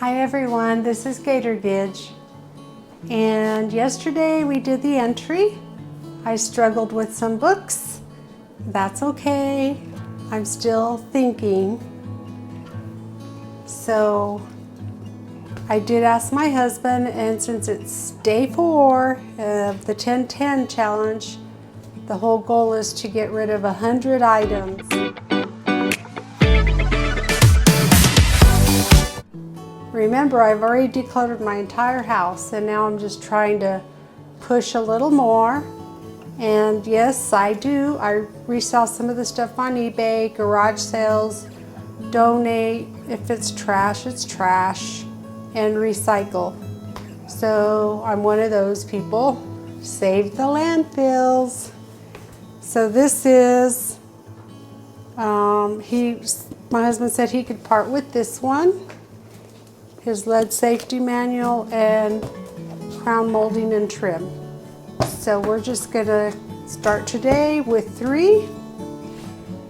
Hi everyone, this is Gator Gidge, and yesterday we did the entry. I struggled with some books. That's okay. I'm still thinking. So I did ask my husband, and since it's day 4 of the 10-10 challenge, the whole goal is to get rid of 100 items. Remember, I've already decluttered my entire house, and now I'm just trying to push a little more. And yes, I do. I resell some of the stuff on eBay, garage sales, donate. If it's trash, and recycle. So I'm one of those people. Save the landfills. So this is, my husband said he could part with this one. His lead safety manual and crown molding and trim. So we're just gonna start today with 3.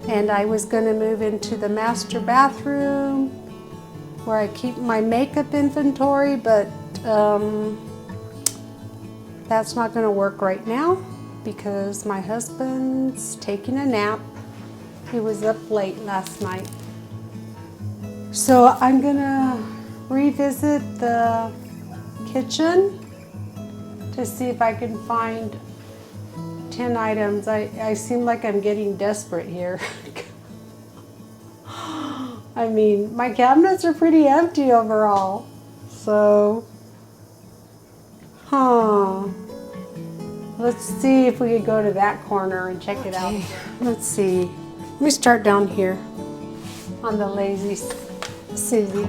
And I was gonna move into the master bathroom where I keep my makeup inventory, but that's not gonna work right now because my husband's taking a nap. He was up late last night. So I'm gonna revisit the kitchen to see if I can find 10 items. I seem like I'm getting desperate here. I mean, my cabinets are pretty empty overall. So, let's see if we could go to that corner and check it out. Let's see. Let me start down here on the Lazy Susie.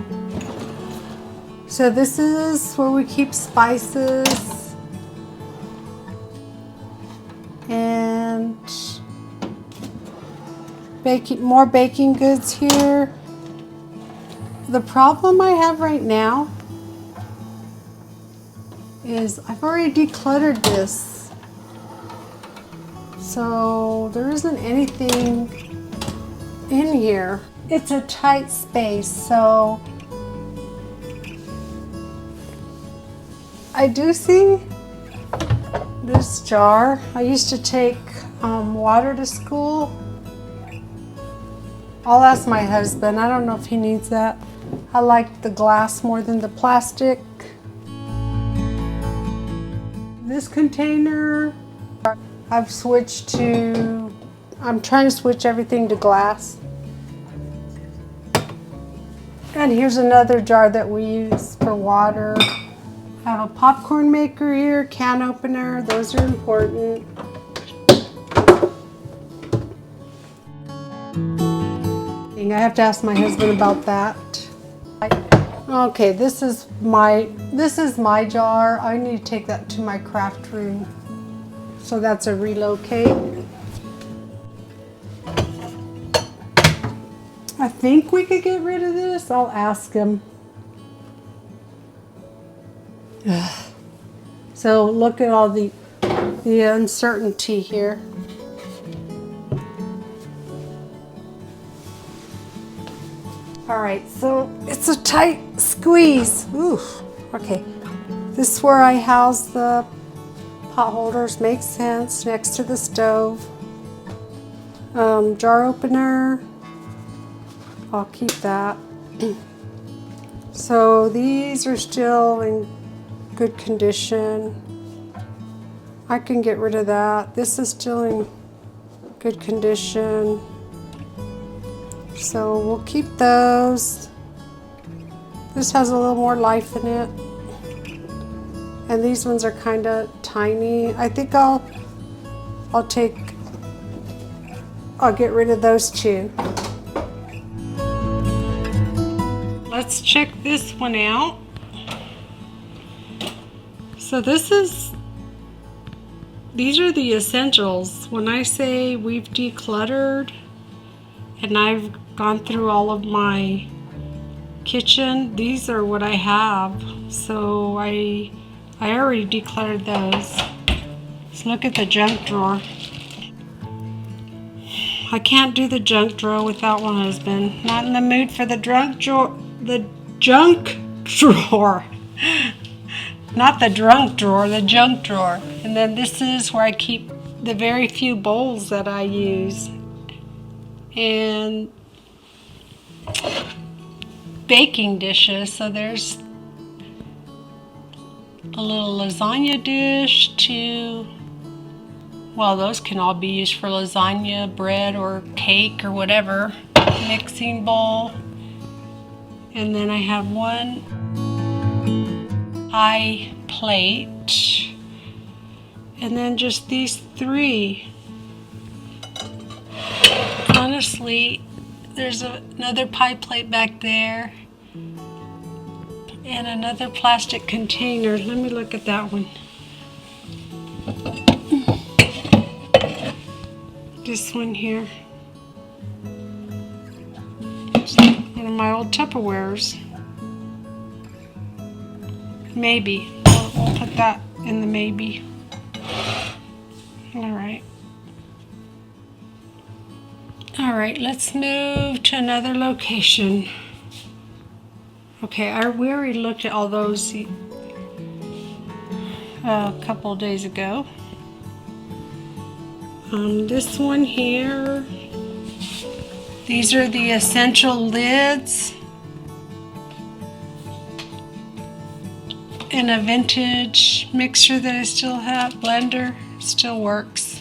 So this is where we keep spices and more baking goods here. The problem I have right now is I've already decluttered this. So there isn't anything in here. It's a tight space, so I do see this jar. I used to take water to school. I'll ask my husband. I don't know if he needs that. I like the glass more than the plastic. This container, I'm trying to switch everything to glass. And here's another jar that we use for water. I have a popcorn maker here, can opener, those are important. I have to ask my husband about that. Okay, this is my jar. I need to take that to my craft room. So that's a relocate. I think we could get rid of this. I'll ask him. So look at all the uncertainty here. All right, so it's a tight squeeze. Ooh, okay. This is where I house the pot holders. Makes sense, next to the stove. Jar opener. I'll keep that. So these are still in good condition. I can get rid of that. This is still in good condition. So we'll keep those. This has a little more life in it. And these ones are kind of tiny. I think I'll get rid of those too. Let's check this one out. So these are the essentials. When I say we've decluttered and I've gone through all of my kitchen, these are what I have. So I already decluttered those. Let's look at the junk drawer. I can't do the junk drawer without my husband. Not in the mood for the junk drawer. Not the drunk drawer, the junk drawer. And then this is where I keep the very few bowls that I use. And baking dishes. So there's a little lasagna dish too. Well, those can all be used for lasagna, bread, or cake, or whatever. Mixing bowl. And then I have one high plate. And then just these three. Honestly, there's another pie plate back there. And another plastic container. Let me look at that one. This one here. It's one of my old Tupperwares. Maybe. We'll put that in the maybe. Alright. Alright, let's move to another location. Okay, we already looked at all those a couple of days ago. This one here, these are the essential lids in a vintage mixer that I still have, blender, still works.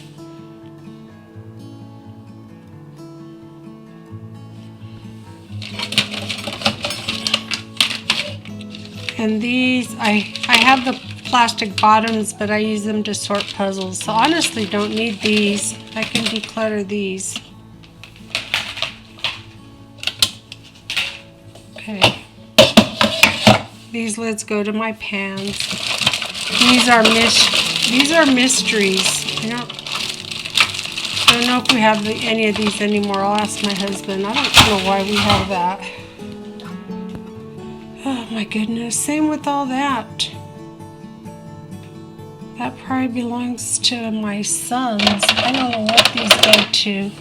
And these, I have the plastic bottoms, but I use them to sort puzzles. So honestly, don't need these. I can declutter these. Okay. These lids go to my pans. These are mysteries. I don't know if we have any of these anymore. I'll ask my husband. I don't know why we have that. Oh my goodness. Same with all that. That probably belongs to my sons. I don't know what these go to.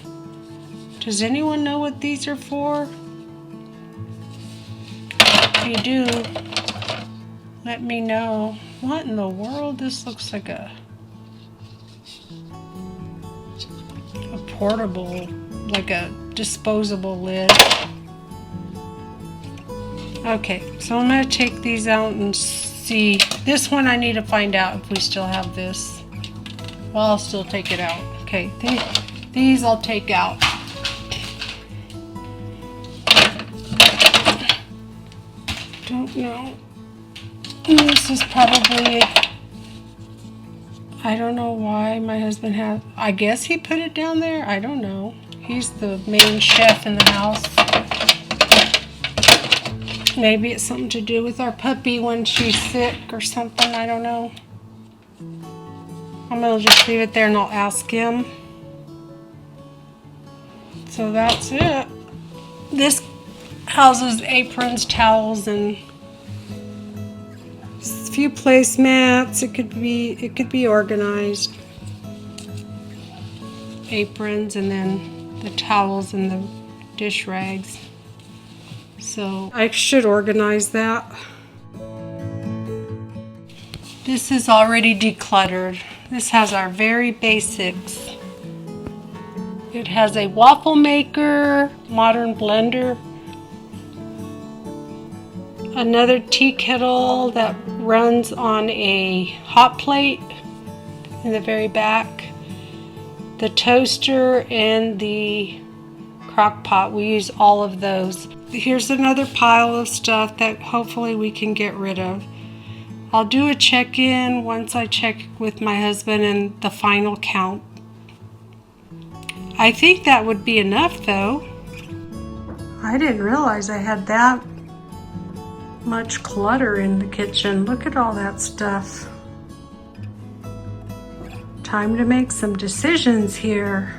Does anyone know what these are for? If you do, let me know. What in the world? This looks like a portable, like a disposable lid. Okay, so I'm going to take these out and see. This one I need to find out if we still have this. Well, I'll still take it out. Okay, these I'll take out. Don't know. This is probably, I don't know why my husband has, I guess he put it down there. I don't know. He's the main chef in the house. Maybe it's something to do with our puppy when she's sick or something. I don't know. I'm going to just leave it there and I'll ask him. So that's it. This houses aprons, towels, and a few placemats. It could be organized. Aprons, and then the towels and the dish rags. So I should organize that. This is already decluttered. This has our very basics. It has a waffle maker, modern blender, another tea kettle that runs on a hot plate in the very back, the toaster, and the crock pot. We use all of those. Here's another pile of stuff that hopefully we can get rid of. I'll do a check-in once I check with my husband and the final count. I think that would be enough though. I didn't realize I had that much clutter in the kitchen. Look at all that stuff. Time to make some decisions here.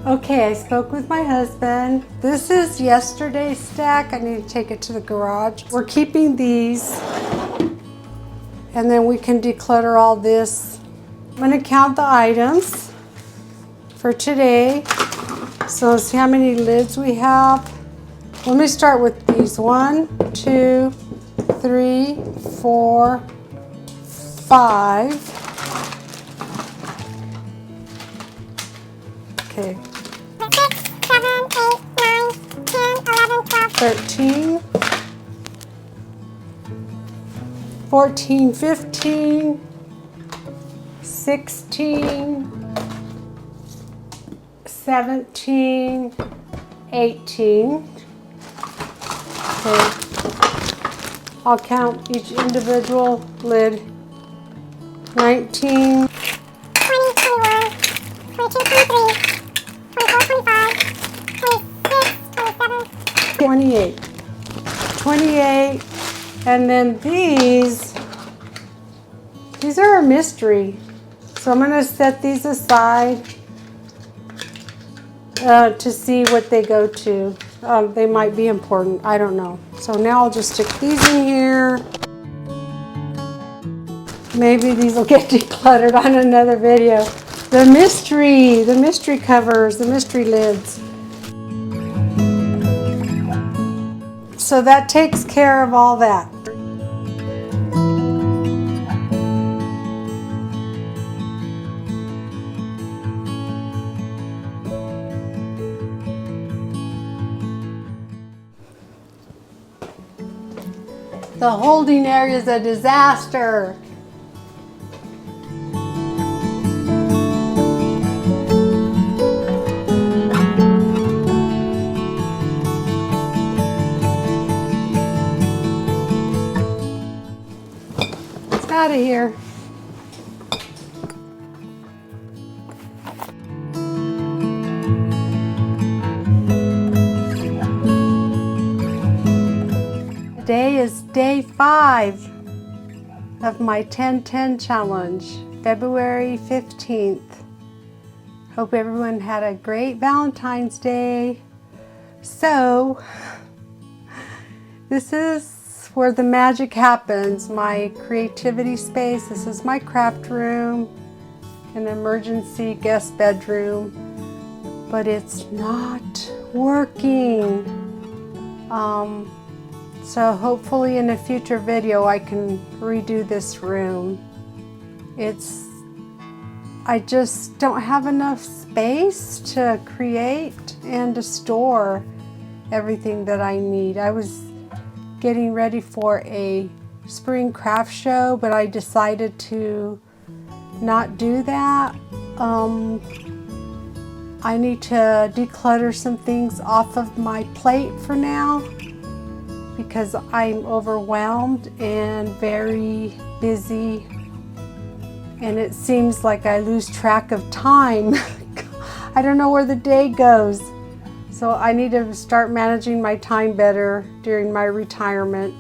Okay, I spoke with my husband. This is yesterday's stack. I need to take it to the garage. We're keeping these, and then we can declutter all this. I'm gonna count the items for today. So let's see how many lids we have. Let me start with these. 1, 2, 3, 4, 5. Okay. 6, 7, 8, 9, 10, 11, 12, 13, 14, 15, 16, 17, 18. Okay. I'll count each individual lid. 19, 20, 21, 22, 23, 24, 25, 26, 27, 28. 28. And then these are a mystery. So I'm going to set these aside to see what they go to. They might be important. I don't know. So now I'll just stick these in here. Maybe these will get decluttered on another video. The mystery covers, the mystery lids. So that takes care of all that. The holding area is a disaster. It's out of here. Today is day 5 of my 10-10 challenge, February 15th. Hope everyone had a great Valentine's Day. So, this is where the magic happens, my creativity space. This is my craft room, an emergency guest bedroom, but it's not working. So hopefully in a future video I can redo this room. I just don't have enough space to create and to store everything that I need. I was getting ready for a spring craft show, but I decided to not do that. I need to declutter some things off of my plate for now, because I'm overwhelmed and very busy, and it seems like I lose track of time. I don't know where the day goes. So I need to start managing my time better during my retirement.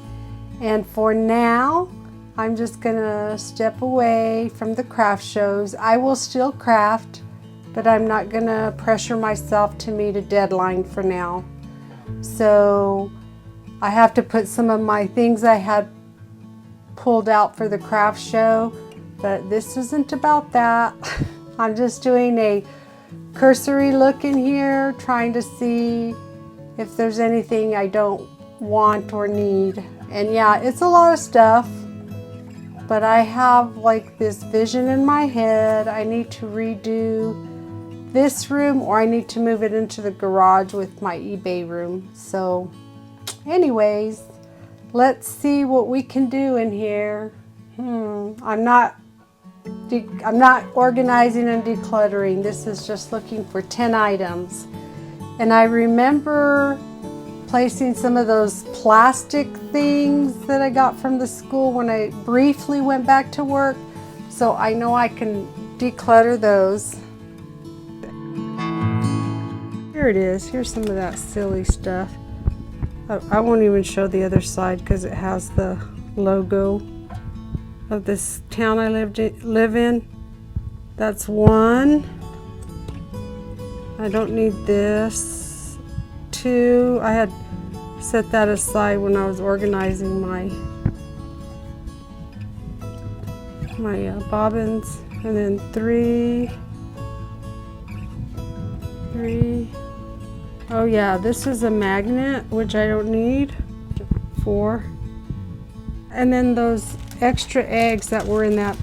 And for now, I'm just gonna step away from the craft shows. I will still craft, but I'm not gonna pressure myself to meet a deadline for now. So I have to put some of my things I had pulled out for the craft show, but this isn't about that. I'm just doing a cursory look in here, trying to see if there's anything I don't want or need. And yeah, it's a lot of stuff, but I have like this vision in my head. I need to redo this room, or I need to move it into the garage with my eBay room. So anyways, let's see what we can do in here. I'm not organizing and decluttering. This is just looking for 10 items. And I remember placing some of those plastic things that I got from the school when I briefly went back to work. So I know I can declutter those. Here it is. Here's some of that silly stuff. I won't even show the other side because it has the logo of this town I live in. That's one. I don't need this. 2, I had set that aside when I was organizing my bobbins. And then 3, Oh yeah, this is a magnet, which I don't need. 4. And then those extra eggs that were in that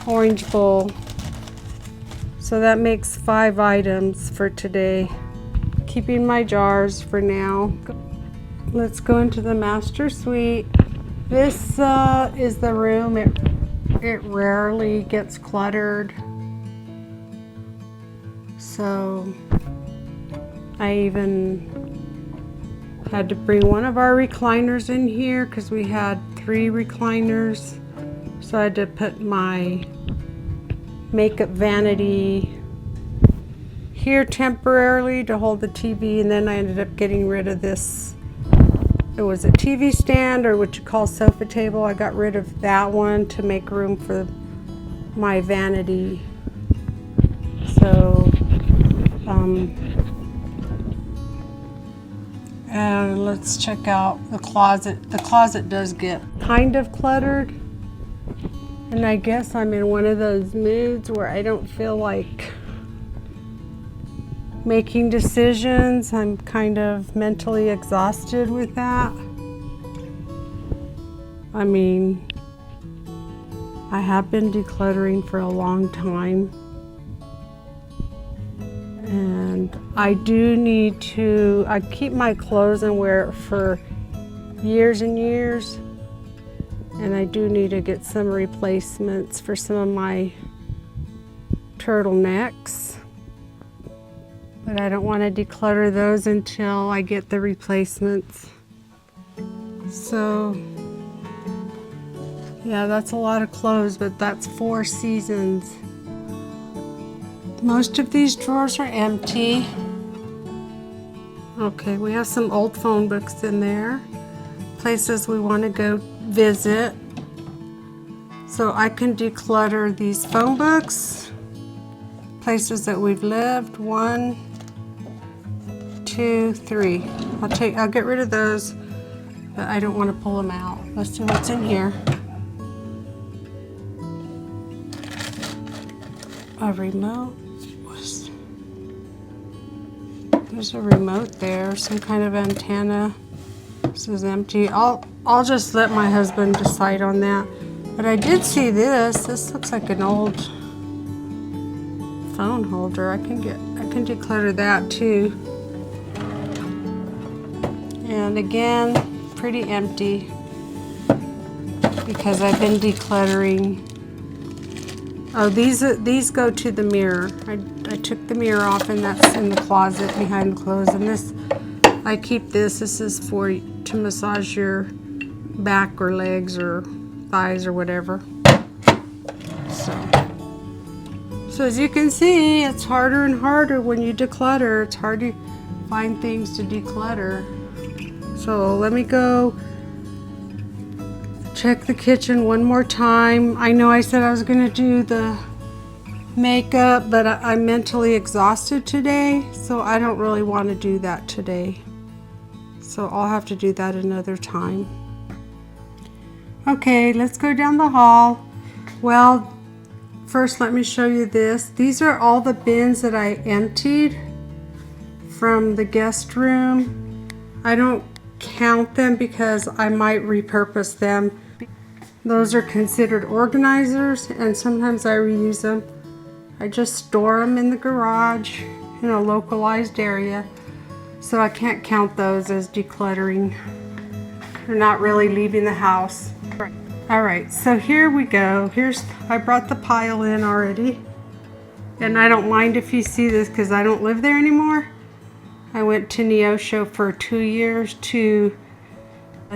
orange bowl. So that makes 5 items for today. Keeping my jars for now. Let's go into the master suite. This is the room. It rarely gets cluttered. So I even had to bring one of our recliners in here because we had 3 recliners. So I had to put my makeup vanity here temporarily to hold the TV, and then I ended up getting rid of this. It was a TV stand, or what you call sofa table. I got rid of that one to make room for my vanity. So and let's check out the closet. The closet does get kind of cluttered, and I guess I'm in one of those moods where I don't feel like making decisions. I'm kind of mentally exhausted with that. I mean, I have been decluttering for a long time, and I do need to, I keep my clothes and wear it for years and years, and I do need to get some replacements for some of my turtlenecks, but I don't want to declutter those until I get the replacements. So yeah, that's a lot of clothes, but that's 4 seasons. Most of these drawers are empty. Okay, we have some old phone books in there, places we want to go visit. So I can declutter these phone books, places that we've lived. 1, 2, 3. I'll get rid of those, but I don't want to pull them out. Let's see what's in here. A remote. There's a remote there, some kind of antenna. This is empty. I'll just let my husband decide on that. But I did see this. This looks like an old phone holder. I can declutter that too. And again, pretty empty because I've been decluttering. Oh, these go to the mirror. I took the mirror off, and that's in the closet behind the clothes. And this, I keep this. This is to massage your back or legs or thighs or whatever. So as you can see, it's harder and harder when you declutter. It's hard to find things to declutter. So let me go check the kitchen one more time. I know I said I was going to do the makeup, but I'm mentally exhausted today, so I don't really want to do that today. So I'll have to do that another time. Okay, let's go down the hall. Well, first let me show you this. These are all the bins that I emptied from the guest room. I don't count them because I might repurpose them. Those are considered organizers, and sometimes I reuse them. I just store them in the garage in a localized area, so I can't count those as decluttering. They're not really leaving the house. All right, so here we go. I brought the pile in already, and I don't mind if you see this because I don't live there anymore. I went to Neosho for 2 years to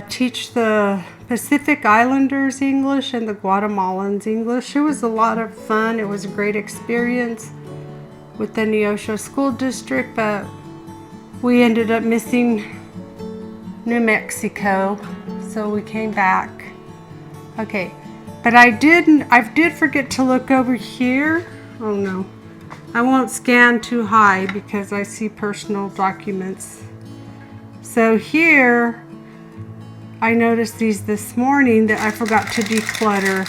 teach the Pacific Islanders English and the Guatemalans English. It was a lot of fun. It was a great experience with the Neosho School District, but we ended up missing New Mexico, so we came back. Okay, but I did forget to look over here. Oh no, I won't scan too high because I see personal documents. So here, I noticed these this morning that I forgot to declutter.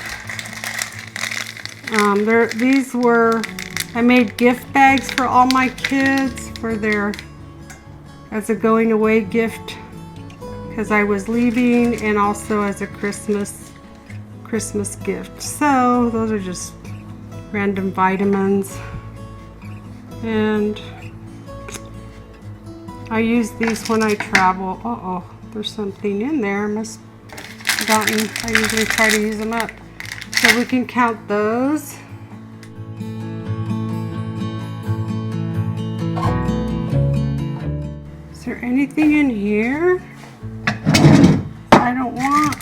These were, I made gift bags for all my kids for their as a going away gift because I was leaving, and also as a Christmas gift. So those are just random vitamins, and I use these when I travel. Uh-oh, there's something in there. I must have forgotten. I usually try to use them up. So we can count those. Is there anything in here I don't want?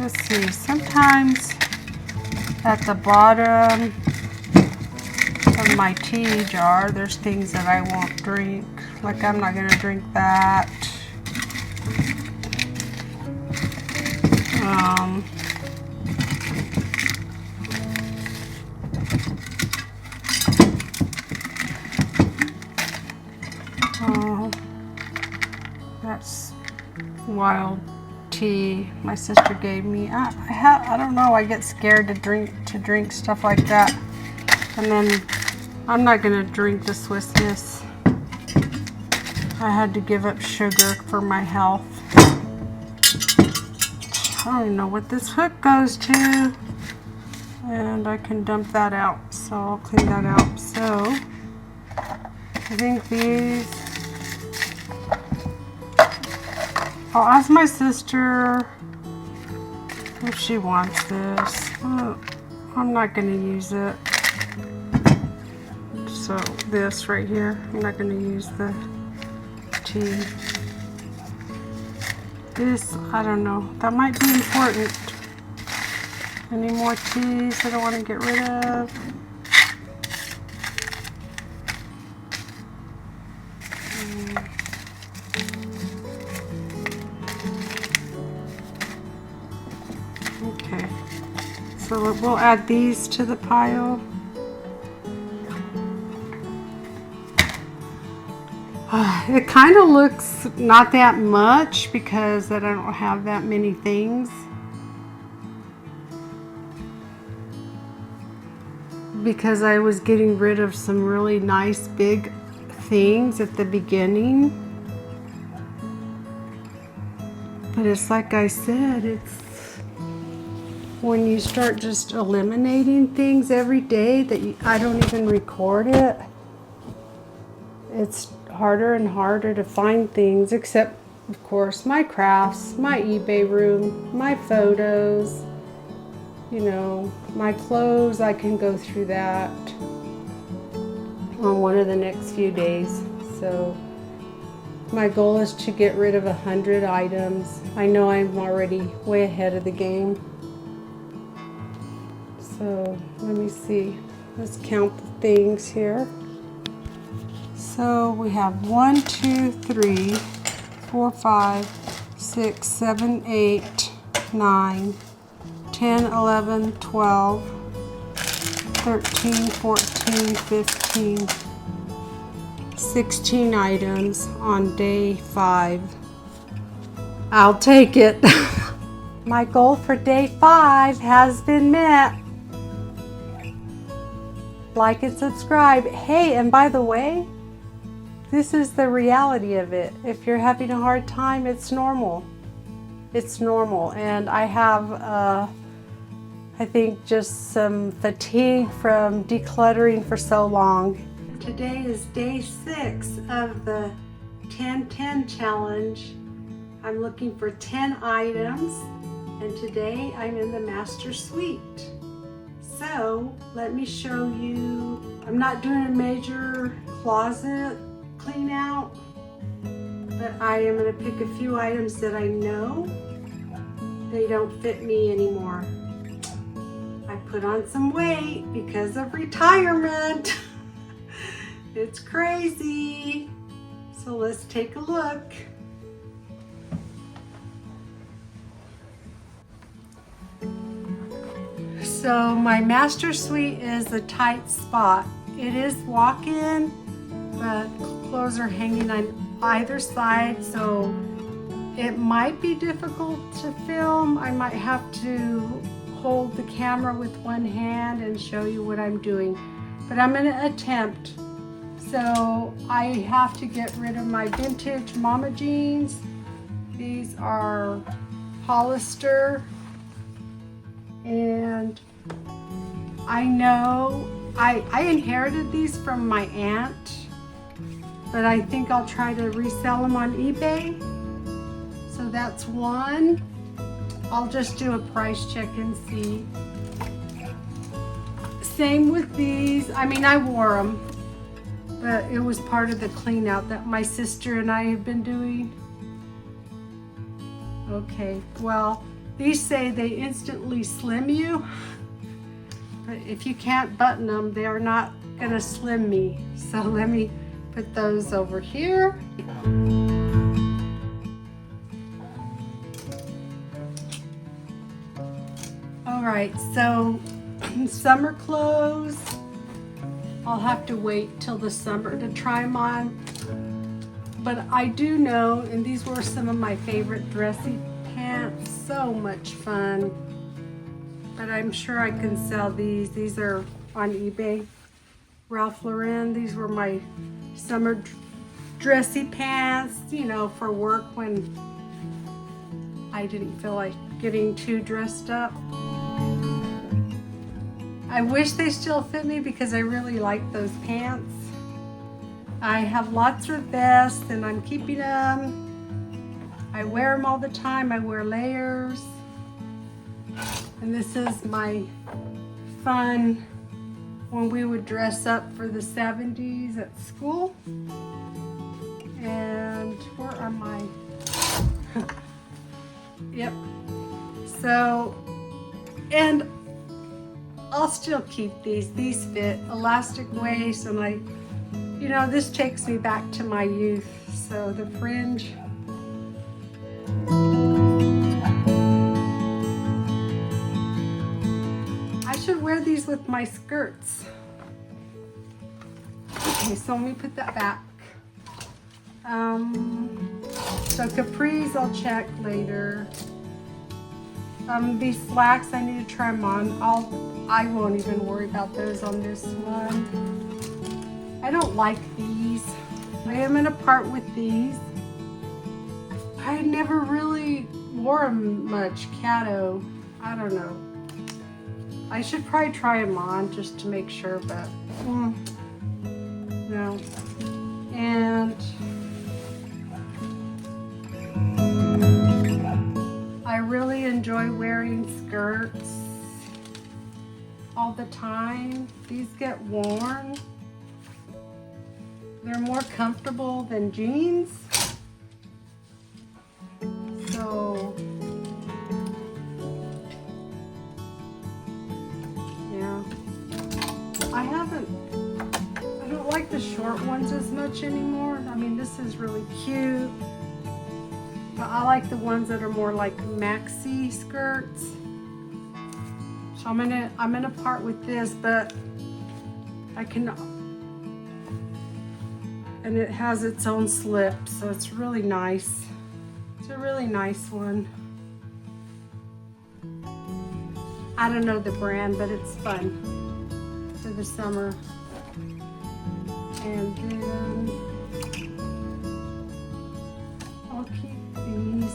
Let's see. Sometimes at the bottom of my tea jar, there's things that I won't drink. Like I'm not gonna drink that. Oh, that's wild tea my sister gave me. I don't know. I get scared to drink stuff like that, and then I'm not gonna drink the Swiss Miss. I had to give up sugar for my health. I don't even know what this hook goes to, and I can dump that out, so I'll clean that out. So I think these, I'll ask my sister if she wants this. I'm not going to use it. So this right here, I'm not going to use the tea. This, I don't know, that might be important. Any more teas that I want to get rid of? Okay, so we'll add these to the pile. It kind of looks not that much because I don't have that many things. Because I was getting rid of some really nice big things at the beginning. But it's like I said, it's when you start just eliminating things every day that I don't even record it. It's harder and harder to find things, except of course my crafts, my eBay room, my photos, you know, my clothes. I can go through that on one of the next few days. So my goal is to get rid of 100 items. I know I'm already way ahead of the game. So let me see, let's count the things here. So we have 1, 2, 3, 4, 5, 6, 7, 8, 9, 10, 11, 12, 13, 14, 15, 16 items on day 5. I'll take it. My goal for day 5 has been met. Like and subscribe. Hey, and by the way, this is the reality of it. If you're having a hard time, it's normal. It's normal. And I have, I think, just some fatigue from decluttering for so long. Today is day 6 of the 10-10 challenge. I'm looking for 10 items, and today I'm in the master suite. So let me show you. I'm not doing a major closet clean out, but I am going to pick a few items that I know they don't fit me anymore. I put on some weight because of retirement. It's crazy. So let's take a look. So my master suite is a tight spot. It is walk-in, but clothes are hanging on either side, so it might be difficult to film. I might have to hold the camera with one hand and show you what I'm doing, but I'm going to attempt. So I have to get rid of my vintage mama jeans. These are Hollister, and I know I inherited these from my aunt, but I think I'll try to resell them on eBay. So that's one. I'll just do a price check and see. Same with these. I mean, I wore them, but it was part of the clean out that my sister and I have been doing. Okay, well, these say they instantly slim you, but if you can't button them, they are not gonna slim me. So let me put those over here. All right, so summer clothes, I'll have to wait till the summer to try them on. But I do know, and these were some of my favorite dressy pants, so much fun. But I'm sure I can sell these. These are on eBay. Ralph Lauren, these were my summer dressy pants, you know, for work when I didn't feel like getting too dressed up. I wish they still fit me because I really like those pants. I have lots of vests and I'm keeping them. I wear them all the time. I wear layers. And this is my fun when we would dress up for the 70s at school. And where are my... Yep. So, and I'll still keep these. These fit, elastic waist, and you know, this takes me back to my youth. So the fringe. I should wear these with my skirts. Okay, so let me put that back. So capris I'll check later. These slacks, I need to try them on. I won't even worry about those on this one. I don't like these. I am gonna part with these. I never really wore them much, Cato. I don't know. I should probably try them on just to make sure, but no. And I really enjoy wearing skirts all the time. These get worn. They're more comfortable than jeans. So, yeah. I don't like the short ones as much anymore. I mean, this is really cute. But I like the ones that are more like maxi skirts. So I'm gonna part with this, but I can, and it has its own slip, so it's really nice. It's a really nice one. I don't know the brand, but it's fun for the summer. And then I'll keep these.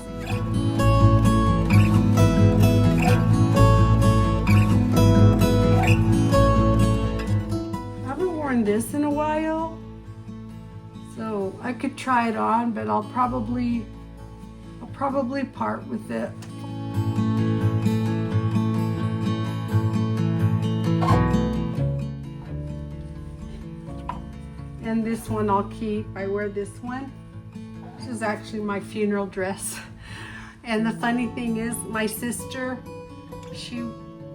I haven't worn this in a while, so I could try it on, but I'll probably part with it. And this one I'll keep. I wear this one. This is actually my funeral dress. And the funny thing is, my sister, she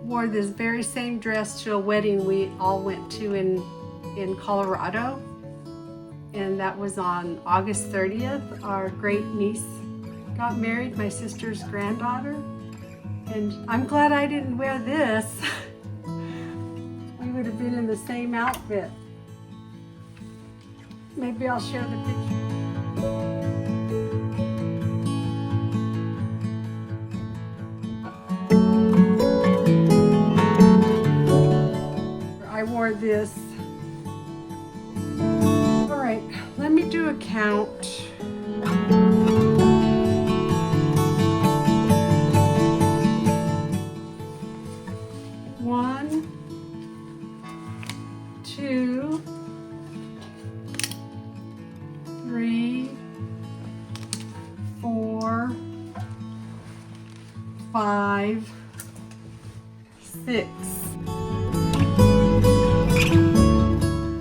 wore this very same dress to a wedding we all went to in Colorado. And that was on August 30th. Our great niece got married, my sister's granddaughter. And I'm glad I didn't wear this. We would have been in the same outfit. Maybe I'll share the picture. I wore this account. One, two, three, 4, 5, 6.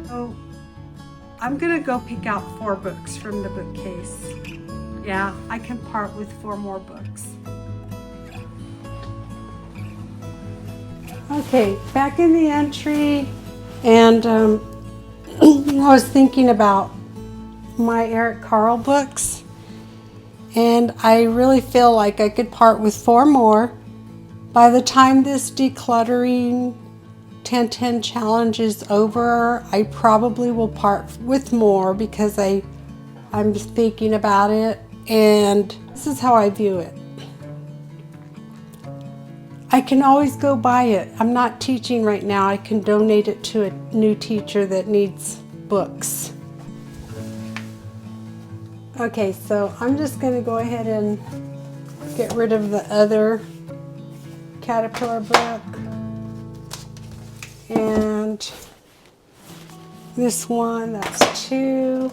So I'm gonna go pick out 4 books from the bookcase. Yeah, I can part with 4 more books. Okay, back in the entry, and I was thinking about my Eric Carle books, and I really feel like I could part with 4 more. By the time this decluttering 10-10 challenge is over, I probably will part with more because I'm thinking about it, and this is how I view it. I can always go buy it. I'm not teaching right now. I can donate it to a new teacher that needs books. Okay, so I'm just going to go ahead and get rid of the other Caterpillar book. And this one, that's 2,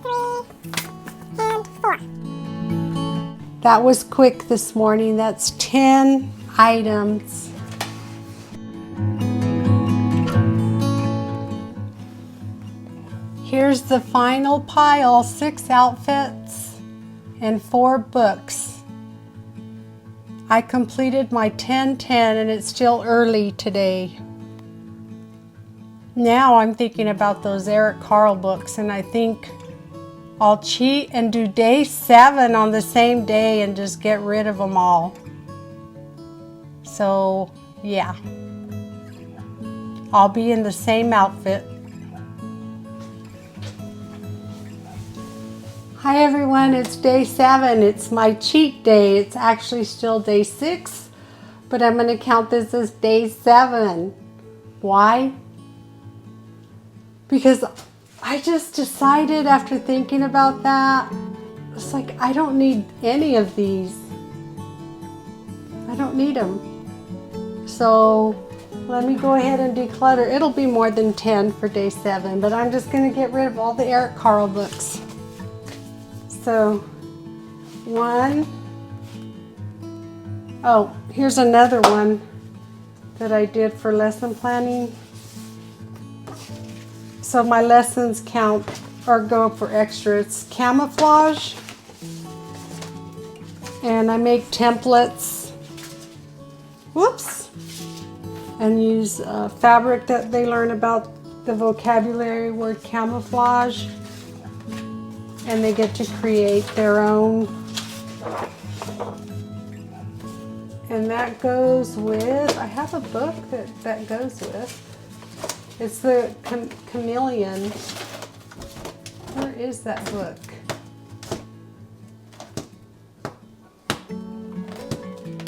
3, and 4. That was quick this morning. That's 10 items. Here's the final pile, 6 outfits and 4 books. I completed my 10-10 and it's still early today. Now I'm thinking about those Eric Carle books, and I think I'll cheat and do day 7 on the same day and just get rid of them all. So yeah, I'll be in the same outfit. Hi everyone, it's day 7. It's my cheat day. It's actually still day 6, but I'm going to count this as day 7. Why? Because I just decided after thinking about that, it's like I don't need any of these. I don't need them. So let me go ahead and declutter. It'll be more than 10 for day 7, but I'm just going to get rid of all the Eric Carle books. So 1. Oh, here's another one that I did for lesson planning. So my lessons count or go for extra. It's camouflage, and I make templates. Whoops. And use fabric that they learn about the vocabulary word camouflage, and they get to create their own. And that goes with, I have a book that goes with. It's the Chameleon. Where is that book?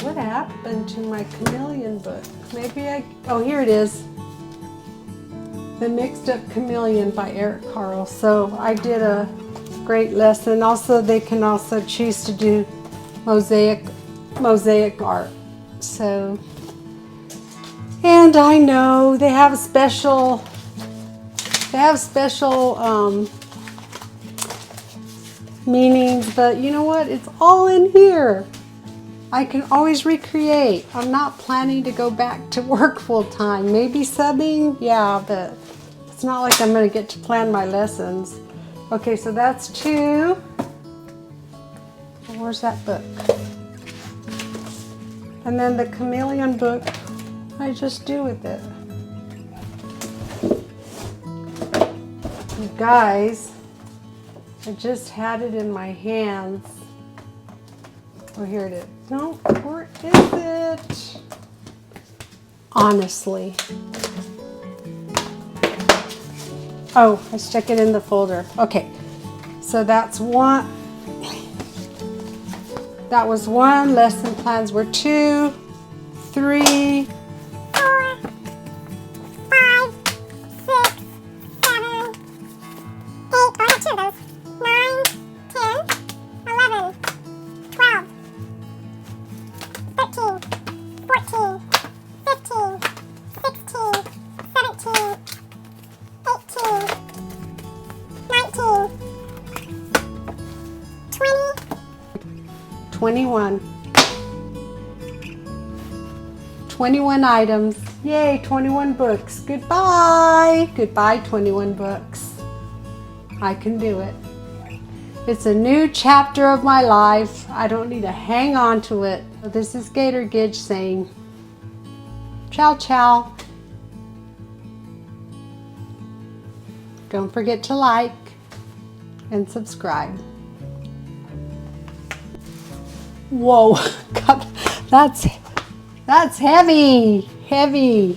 What happened to my Chameleon book? Maybe oh, here it is. The Mixed Up Chameleon by Eric Carle. So I did a great lesson. Also, they can also choose to do mosaic art. So, and I know they have special meanings, but you know what? It's all in here. I can always recreate. I'm not planning to go back to work full time. Maybe subbing, yeah, but it's not like I'm going to get to plan my lessons. Okay, so that's 2. Where's that book? And then the Chameleon book, I just do with it. You guys, I just had it in my hands. Oh, here it is. No, where is it? Honestly. Oh, I stuck it in the folder. Okay, so that's 1. That was 1. Lesson plans were 2, 3, 4, 5, 6, 7, 21. 21 items. Yay, 21 books. Goodbye. Goodbye, 21 books. I can do it. It's a new chapter of my life. I don't need to hang on to it. This is Gator Gidge saying, ciao, ciao. Don't forget to like and subscribe. Whoa, God, that's heavy, heavy.